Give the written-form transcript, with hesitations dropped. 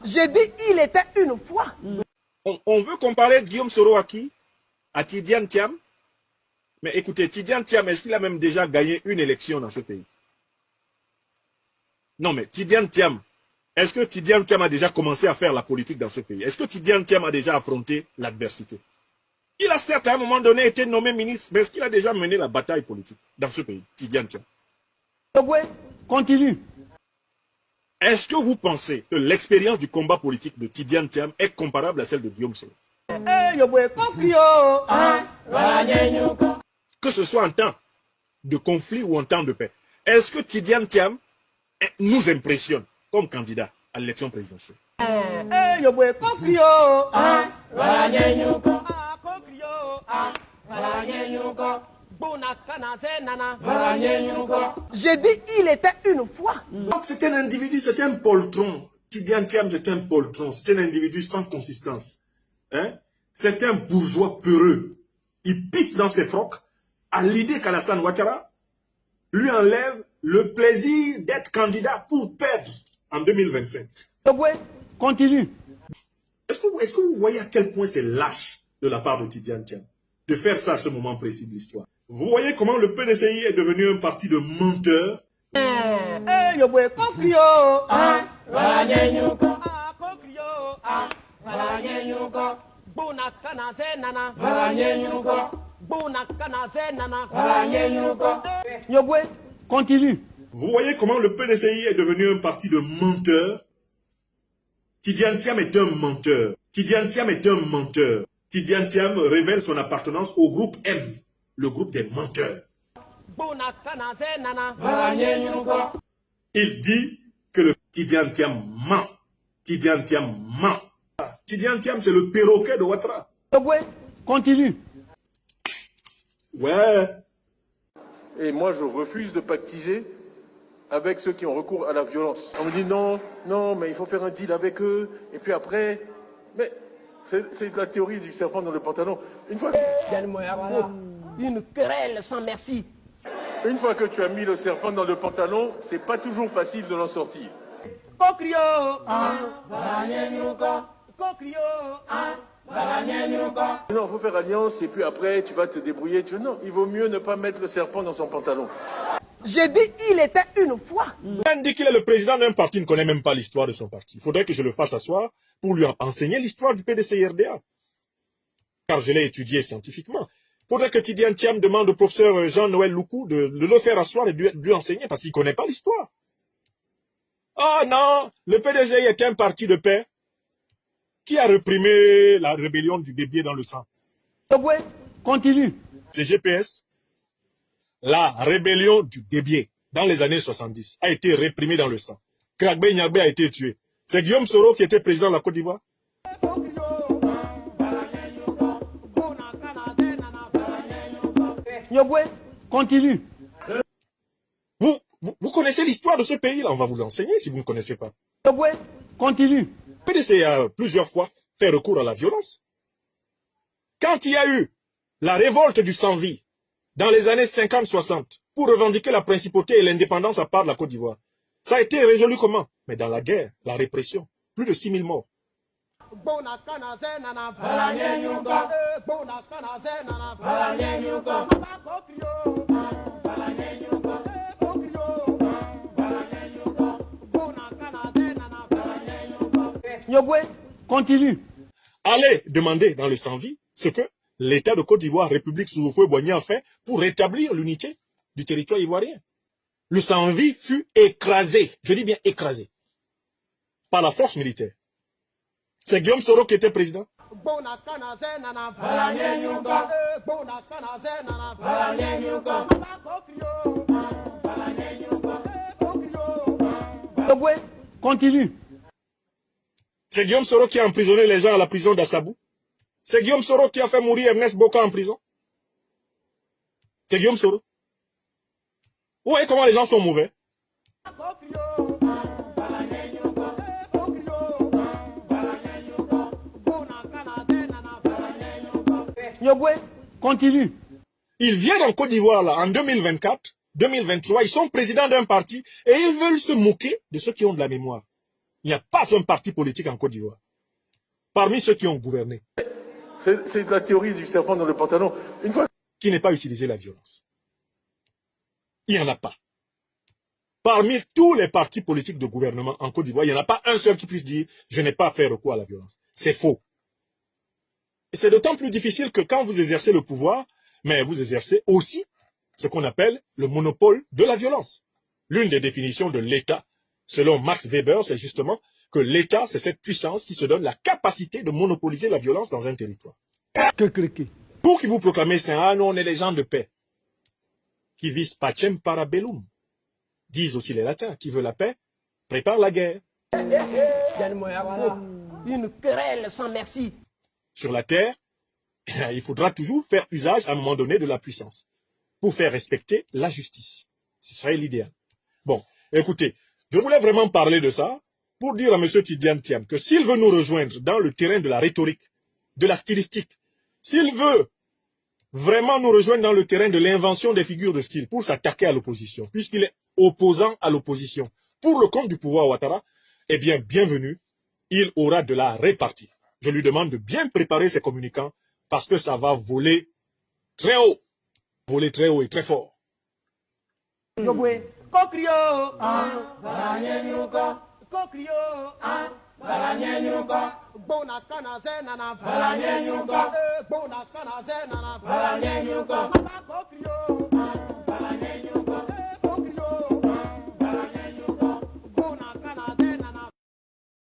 J'ai dit il était une fois. On veut comparer Guillaume Soro à qui? À Tidiane Thiam? Mais écoutez, Tidiane Thiam, est-ce qu'il a même déjà gagné une élection dans ce pays? Non, mais Tidiane Thiam, est-ce que Tidiane Thiam a déjà commencé à faire la politique dans ce pays? Est-ce que Tidiane Thiam a déjà affronté l'adversité? Il a certes à un moment donné été nommé ministre, mais est-ce qu'il a déjà mené la bataille politique dans ce pays, Tidiane Thiam? Continue. Est-ce que vous pensez que l'expérience du combat politique de Tidiane Thiam est comparable à celle de Guillaume Soro? Que ce soit en temps de conflit ou en temps de paix. Est-ce que Tidiane Thiam nous impressionne comme candidat à l'élection présidentielle? J'ai dit il était une fois. Donc c'est un individu, c'est un poltron. Tidiane Thiam, c'est un poltron. C'est un individu sans consistance. Hein? C'est un bourgeois peureux. Il pisse dans ses frocs à l'idée qu'Alassane Ouattara lui enlève le plaisir d'être candidat pour perdre en 2025. Continue. Est-ce que vous voyez à quel point c'est lâche de la part de Tidiane Thiam de faire ça à ce moment précis de l'histoire? Vous voyez comment le PDCI est devenu un parti de menteurs? Continue. Vous voyez comment le PDCI est devenu un parti de menteurs? Tidiane Thiam est un menteur. Tidiane Thiam est un menteur. Tidiane Thiam révèle son appartenance au groupe M, le groupe des menteurs. Il dit que le Tidiane Thiam ment. Tidiane Thiam ment. Tidiane Thiam, c'est le perroquet de Ouattara. Continue. Ouais. Et moi, je refuse de pactiser avec ceux qui ont recours à la violence. On me dit non, non, mais il faut faire un deal avec eux. Et puis après, mais c'est la théorie du serpent dans le pantalon. Une querelle sans merci. Une fois que tu as mis le serpent dans le pantalon, c'est pas toujours facile de l'en sortir. Non, il faut faire alliance et puis après tu vas te débrouiller. Non, il vaut mieux ne pas mettre le serpent dans son pantalon. J'ai dit il était une fois. Il dit qu'il est le président d'un parti, il ne connaît même pas l'histoire de son parti. Il faudrait que je le fasse asseoir pour lui enseigner l'histoire du PDCI-RDA. Car je l'ai étudié scientifiquement. Il faudrait que Tidiane Thiam demande au professeur Jean-Noël Loukou de le faire asseoir et de lui enseigner parce qu'il ne connaît pas l'histoire. Ah non, le PDCI est un parti de paix qui a réprimé la rébellion du Bébier dans le sang. Continue. C'est GPS. La rébellion du Bébier dans les années 70 a été réprimée dans le sang. Kragbe Nyagbe a été tué. C'est Guillaume Soro qui était président de la Côte d'Ivoire. Continue. Vous connaissez l'histoire de ce pays-là, on va vous l'enseigner si vous ne connaissez pas. Continue. Le PDC a plusieurs fois fait recours à la violence. Quand il y a eu la révolte du sans-vie dans les années 50-60 pour revendiquer la principauté et l'indépendance à part de la Côte d'Ivoire, ça a été résolu comment? Mais dans la guerre, la répression, plus de 6000 morts. Continue. Allez demander dans le sans-vie ce que l'État de Côte d'Ivoire, République sous Houphouët-Boigny a fait pour rétablir l'unité du territoire ivoirien. Le sans-vie fut écrasé, je dis bien écrasé, par la force militaire. C'est Guillaume Soro qui était président. Continue. C'est Guillaume Soro qui a emprisonné les gens à la prison d'Assabou. C'est Guillaume Soro qui a fait mourir Ernest Boka en prison. C'est Guillaume Soro. Vous voyez comment les gens sont mauvais? Continue. Il vient en Côte d'Ivoire là, en 2024 2023, ils sont présidents d'un parti et ils veulent se moquer de ceux qui ont de la mémoire. Il n'y a pas un parti politique en Côte d'Ivoire, parmi ceux qui ont gouverné, C'est de la théorie du serpent dans le pantalon. Une fois qui n'ait pas utilisé la violence. Il n'y en a pas. Parmi tous les partis politiques de gouvernement en Côte d'Ivoire, il n'y en a pas un seul qui puisse dire « je n'ai pas fait recours à la violence ». C'est faux. Et c'est d'autant plus difficile que quand vous exercez le pouvoir, mais vous exercez aussi ce qu'on appelle le monopole de la violence. L'une des définitions de l'État, selon Max Weber, c'est justement que l'État, c'est cette puissance qui se donne la capacité de monopoliser la violence dans un territoire. Pour qui vous proclamez ça, ah non, on est les gens de paix, qui vis pacem para bellum, disent aussi les latins, qui veut la paix, prépare la guerre. Une querelle sans merci. Sur la terre, il faudra toujours faire usage à un moment donné de la puissance pour faire respecter la justice. Ce serait l'idéal. Bon, écoutez, je voulais vraiment parler de ça pour dire à M. Tidiane Thiam que s'il veut nous rejoindre dans le terrain de la rhétorique, de la stylistique, s'il veut vraiment nous rejoindre dans le terrain de l'invention des figures de style pour s'attaquer à l'opposition, puisqu'il est opposant à l'opposition pour le compte du pouvoir Ouattara, eh bien, bienvenue, il aura de la répartie. Je lui demande de bien préparer ses communicants parce que ça va voler très haut et très fort. Kokrio, Kokrio, Bona kana zenana, Bona kana zenana, Kokrio.